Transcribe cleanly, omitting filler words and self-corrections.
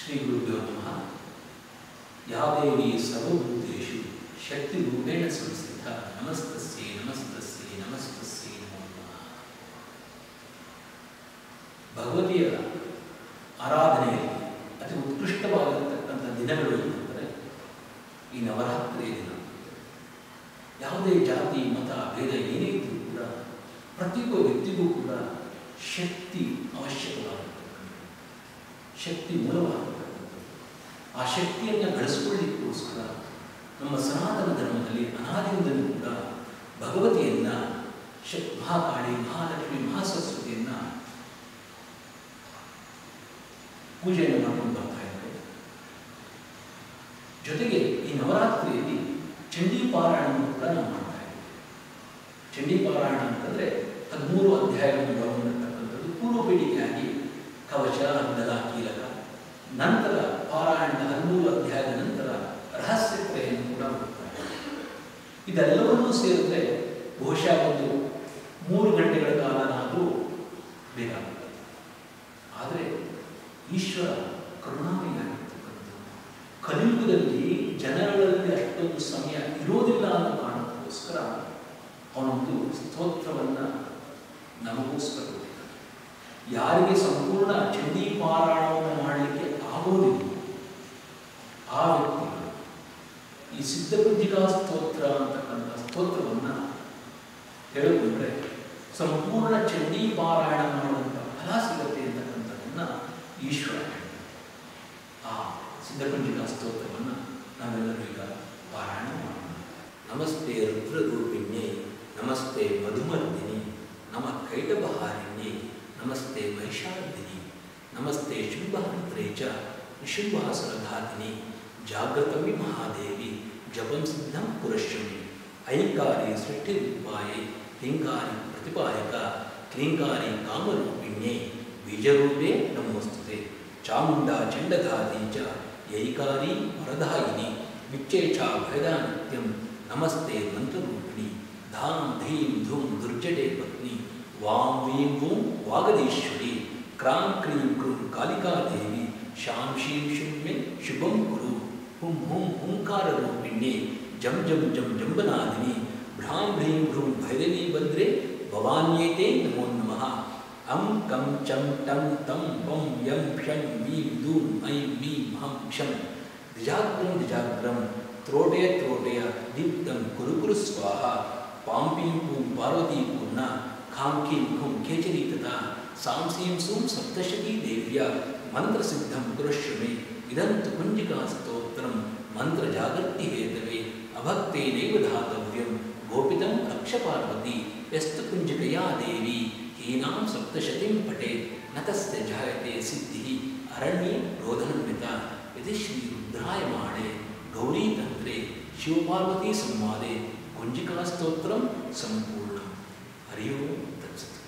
ಶ್ರೀ ಗುರುಭ್ಯೋ ನಮಃ. ಯಾ ದೇವಿ ಸರ್ವಭೂತೇಷು ಶಕ್ತಿರೂಪೇಣ ಸಂಸ್ಥಿತ ನಮಸ್ತಸ್ಯೈ ನಮಸ್ತಸ್ಯೈ ನಮಸ್ತಸ್ಯೈ ನಮೋ ನಮಃ. ಭಗವತಿಯ ಆರಾಧನೆಯಲ್ಲಿ ಅತಿ ಉತ್ಕೃಷ್ಟವಾಗಿರತಕ್ಕಂಥ ದಿನಗಳು ಏನಂದರೆ ಈ ನವರಾತ್ರಿಯ ದಿನ. ಯಾವುದೇ ಜಾತಿ ಮತ ಭೇದ ಏನೇ ಇದ್ದರೂ ಕೂಡ ಪ್ರತಿಯೊಬ್ಬ ವ್ಯಕ್ತಿಗೂ ಕೂಡ ಶಕ್ತಿ ಅವಶ್ಯಕವಾಗಿರ್ತಕ್ಕಂಥದ್ದು, ಶಕ್ತಿ ಮೂಲವಾಗಿರ್ತಕ್ಕಂಥದ್ದು. ಆ ಶಕ್ತಿಯನ್ನು ಗಳಿಸಿಕೊಳ್ಳಿಕ್ಕೋಸ್ಕರ ನಮ್ಮ ಸನಾತನ ಧರ್ಮದಲ್ಲಿ ಅನಾದಿಯಿಂದಲೂ ಕೂಡ ಭಗವತಿಯನ್ನು ಮಹಾಕಾಳಿ, ಮಹಾಲಕ್ಷ್ಮಿ, ಮಹಾಸರಸ್ವತಿಯನ್ನು ಪೂಜೆಯನ್ನು ಮಾಡ್ಕೊಂಡು ಬರ್ತಾ ಇದ್ದಾರೆ. ಜೊತೆಗೆ ಈ ನವರಾತ್ರಿಯಲ್ಲಿ ಚಂಡೀ ಪಾರಾಯಣವನ್ನು ಕೂಡ ನಾವು ಮಾಡ್ತಾ ಇದ್ದೀವಿ. ಚಂಡೀ ಪಾರಾಯಣ ಅಂತಂದರೆ 13 ಅಧ್ಯಾಯಗಳನ್ನು ಒಳಗೊಂಡಿರ್ತಕ್ಕಂಥದ್ದು. ಪೂರ್ವ ಪೀಳಿಗೆಯಾಗಿ ಕವಚ, ಅಂದಲ, ಕೀಲಕ, ನಂತರ ಪಾರಾಯಣದ 13 ಅಧ್ಯಾಯದ ನಂತರ ರಹಸ್ಯಕ್ರಿಯೆಯನ್ನು ಕೂಡ ಮಾಡ್ತಾರೆ. ಇದೆಲ್ಲವನ್ನೂ ಸೇರಿದ್ರೆ ಬಹುಶಃ ಒಂದು 3 ಗಂಟೆಗಳ ಕಾಲನಾದರೂ ಬೇಕಾಗುತ್ತದೆ. ಆದರೆ ಈಶ್ವರ ಕರುಣಾಮಯಿಯಾಗಿರ್ತಕ್ಕಂಥದ್ದು. ಕಲಿಯುಗದಲ್ಲಿ ಜನಗಳಲ್ಲಿ ಅಷ್ಟೊಂದು ಸಮಯ ಇರೋದಿಲ್ಲ ಅನ್ನೋ ಕಾರಣಕ್ಕೋಸ್ಕರ ಅವನೊಂದು ಸ್ತೋತ್ರವನ್ನು ನಮಗೋಸ್ಕರ ಕೊಟ್ಟಿದ್ದಾನೆ. ಯಾರಿಗೆ ಸಂಪೂರ್ಣ ಚಂಡೀ ಪಾರಾಯಣವನ್ನು ಮಾಡಲಿಕ್ಕೆ ಆಗೋದಿಲ್ಲ ಆ ವ್ಯಕ್ತಿಗಳು ಈ ಸಿದ್ಧಪುಂಜಿಕಾ ಸ್ತೋತ್ರ ಅಂತಕ್ಕಂಥ ಸ್ತೋತ್ರವನ್ನು ಹೇಳಿಕೊಂಡ್ರೆ ಸಂಪೂರ್ಣ ಚಂಡೀ ಪಾರಾಯಣ ಮಾಡುವಂಥ ಫಲ ಸಿಗತ್ತೆ ಅಂತಕ್ಕಂಥದ್ದನ್ನು ಈಶ್ವರ ಹೇಳ್ತಾರೆ. ಆ ಸಿದ್ಧಪುಂಜಿಕಾ ಸ್ತೋತ್ರವನ್ನು ನಾವೆಲ್ಲರೂ ಈಗ ಪಾರಾಯಣ ಮಾಡೋಣ. ನಮಸ್ತೆ ರುದ್ರರೂಪಿಣ್ಯೆ, ನಮಸ್ತೆ ಮಧುಮರ್ದಿನಿ, ನಮ ಕೈಟಭಹಾರಿಣ್ಯೆ, ನಮಸ್ತೆ ಮಹಿಷಾರ್ದಿನಿ, ನಮಸ್ತೆ ಶುಂಭಹಂತ್ರೇ ಚ ನಿಶುಂಭಾಸುರಘಾತಿನಿ, ಜಾಗೃತವಿ ಮಹಾದೇವಿ, ಜಪಂ ಸಿದ್ಧಂ ಪುರಶ್ಯಮಿ, ಐಂಕಾರಿ ಸೃಷ್ಟಿರೂಪಾಯೈ, ಕ್ಲೀಂಕಾರಿ ಪ್ರತಿಪಾಯಕ, ಕ್ಲೀಂಕಾರಿ ಕಾಮರೂಪಿಣ್ಯೆ, ಬೀಜರೂಪೇ ನಮೋಸ್ತುತೆ, ಚಾಮುಂಡಾ ಚಂಡಘಾತಿ ಚ ಯೈಕಾರಿ ವರದಾಯಿನಿ, ವಿಚ್ಚೇಷಾ ಭಯದಾ ನಿತ್ಯಂ, ನಮಸ್ತೆ ಮಂತ್ರರೂಪಿಣಿ, ಧಾಂ ಧೀಂ ಧೂಂ ದುರ್ಜಟೆ ಪತ್ನಿ, ವಾಂ ವೀಂ ವೂಂ ವಾಗದೀಶ್ವರಿ, ಕ್ರಾಂ ಕ್ರೀಂ ಕ್ರೂಂ ಕಾಲಿಕಾದೇವಿ, ಶಾಂ ಶೀಂ ಶುಂ ಮೇ ಶುಭಂ ಕುರು, ಹುಂ ಹುಂ ಹುಂಕಾರ ರೂಪಿಣ್ಯೆ, ಜಂ ಜಂ ಜಂ ಜಂಬನಾದಿನಿ, ಭ್ರಾಂ ಭ್ರೀಂ ಭ್ರೂಂ ಭೈರವಿ ಭದ್ರೇ ಭವಾನ್ಯೇತೆ ನಮೋ ನಮಃ. ಅಂ ಕಂ ಚಂ ಟಂ ತಂ ಪಂ ಯಂ ಶಂ ವೀಂ ದೂಂ ಐಂ ಮೀಂ ಹಂ ಶಂ, ದ್ವಿಜಾಗ್ರಂ ದ್ವಿಜಾಗ್ರಂ, ತ್ರೋಟಯ ತ್ರೋಟಯ ದೀಪ್ತಂ ಕುರು ಕುರು ಸ್ವಾಹ, ಪಾಂ ಪೀಂ ಪೂಂ ಪಾರ್ವತೀ ಪೂರ್ಣ, ಖಾಂ ಖೀಂ ಖುಂ ಖೇಚರಿ ತಥಾ, ಸಾಂ ಸೀಂ ಸೂಂ ಸಪ್ತಶತೀ ದೇವ್ಯ, ಮಂತ್ರಸಿದ್ಧಂ ಕುರುಷ್ಯಮೆ, ಇದಂತು ಕುಂಜಿಕಾ ಸ್ತೋತ್ರಂ ಮಂತ್ರ ಜಾಗರ್ತಿ ಹೇತವೇ, ಅಭಕ್ತೇನೈವ ಧಾತವ್ಯಂ, ಗೋಪಿತಂ ರಕ್ಷ ಪಾರ್ವತಿ, ಯಸ್ತು ಕುಂಜಿಕಯಾ ದೇವಿ, ಹೀನಾಂ ಸಪ್ತಶತೀಂ ಪಠೇತ್, ನ ತಸ್ಯ ಜಾಯತೆ ಸಿದ್ಧಿ, ಅರಣ್ಯೇ ರೋಧನನ್ವಿತ. ಇದು ಶ್ರೀ ರುದ್ರಾಯಮಾಣೆ ಗೌರೀತಂತ್ರೆ ಶಿವಪಾರ್ವತಿ ಸಂವಾದೆ ಕುಂಜಿಕಾ ಸ್ತೋತ್ರಂ ಸಂಪೂರ್ಣ. ಹರಿ ಓಂ ತತ್ಸತ್.